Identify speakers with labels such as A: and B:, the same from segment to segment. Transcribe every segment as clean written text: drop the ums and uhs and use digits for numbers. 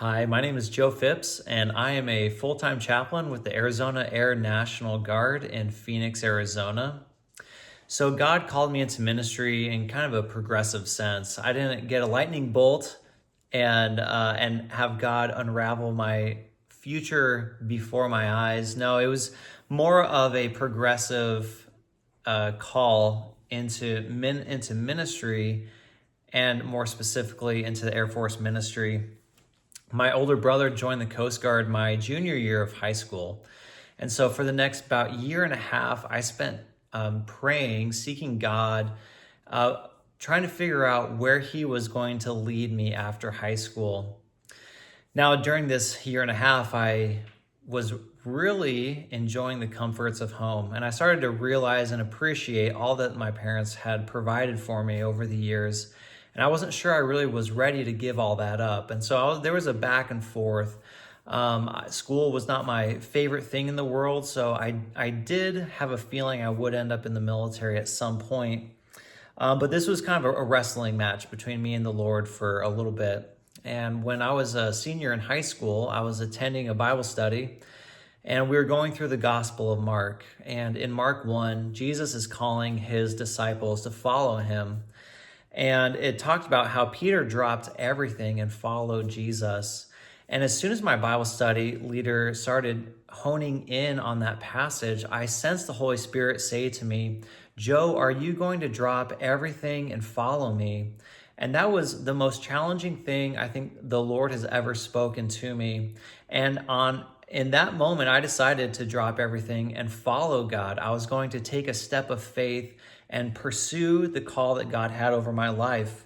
A: Hi, my name is Joe Phipps, and I am a full-time chaplain with the Arizona Air National Guard in Phoenix, Arizona. So God called me into ministry in kind of a progressive sense. I didn't get a lightning bolt and have God unravel my future before my eyes. No, it was more of a progressive call into ministry, and more specifically into the Air Force ministry. My older brother joined the Coast Guard my junior year of high school. And so for the next about year and a half, I spent praying, seeking God, trying to figure out where he was going to lead me after high school. Now, during this year and a half, I was really enjoying the comforts of home. And I started to realize and appreciate all that my parents had provided for me over the years. And I wasn't sure I really was ready to give all that up. And so there was a back and forth. School was not my favorite thing in the world. So I did have a feeling I would end up in the military at some point. But this was kind of a wrestling match between me and the Lord for a little bit. And when I was a senior in high school, I was attending a Bible study, and we were going through the Gospel of Mark. And in Mark 1, Jesus is calling his disciples to follow him. And it talked about how Peter dropped everything and followed Jesus. And as soon as my Bible study leader started honing in on that passage, I sensed the Holy Spirit say to me, "Joe, are you going to drop everything and follow me?" And that was the most challenging thing I think the Lord has ever spoken to me. And in that moment, I decided to drop everything and follow God. I was going to take a step of faith and pursue the call that God had over my life.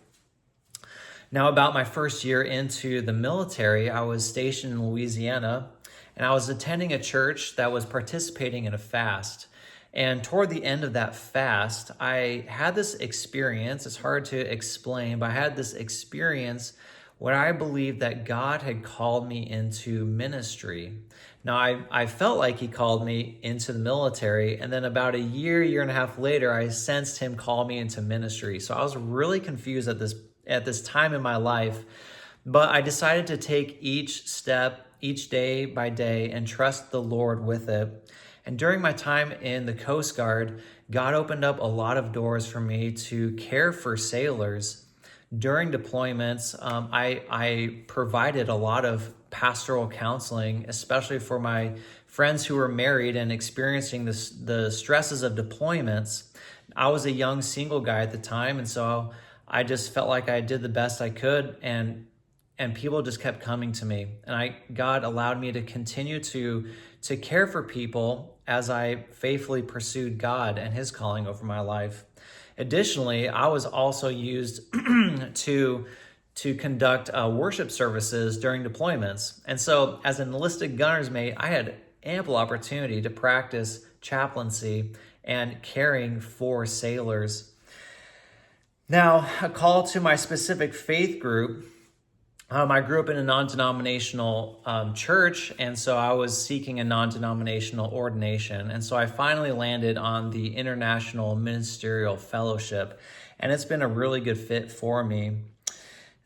A: Now, about my first year into the military, I was stationed in Louisiana, and I was attending a church that was participating in a fast. And toward the end of that fast, I had this experience. It's hard to explain, but I had this experience where I believed that God had called me into ministry. Now, I felt like he called me into the military, and then about a year and a half later, I sensed him call me into ministry. So I was really confused at this time in my life, but I decided to take each step, each day by day, and trust the Lord with it. And during my time in the Coast Guard, God opened up a lot of doors for me to care for sailors. During deployments, I provided a lot of pastoral counseling, especially for my friends who were married and experiencing the stresses of deployments. I was a young single guy at the time, and so I just felt like I did the best I could, and people just kept coming to me. And God allowed me to continue to care for people as I faithfully pursued God and his calling over my life. Additionally, I was also used to conduct worship services during deployments. And so as an enlisted gunner's mate, I had ample opportunity to practice chaplaincy and caring for sailors. Now, a call to my specific faith group. I grew up in a non-denominational church, and so I was seeking a non-denominational ordination. And so I finally landed on the International Ministerial Fellowship, and it's been a really good fit for me.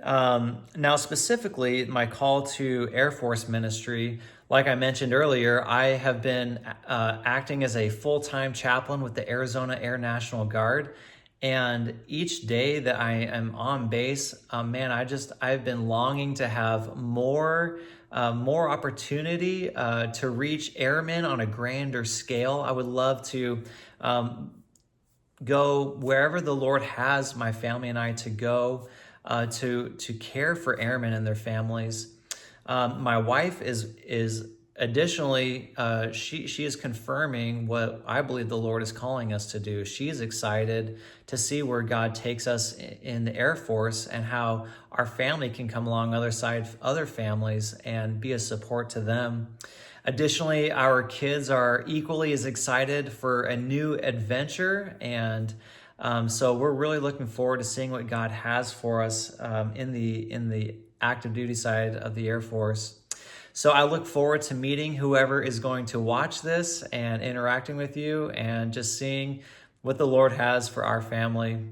A: Now, specifically, my call to Air Force ministry, like I mentioned earlier, I have been acting as a full-time chaplain with the Arizona Air National Guard. And each day that I am on base, I've been longing to have more opportunity to reach airmen on a grander scale. I would love to go wherever the Lord has my family and I to go to care for airmen and their families. My wife is additionally, she is confirming what I believe the Lord is calling us to do. She is excited to see where God takes us in the Air Force and how our family can come along alongside other families and be a support to them. Additionally, our kids are equally as excited for a new adventure, and so we're really looking forward to seeing what God has for us in the active duty side of the Air Force. So I look forward to meeting whoever is going to watch this and interacting with you and just seeing what the Lord has for our family.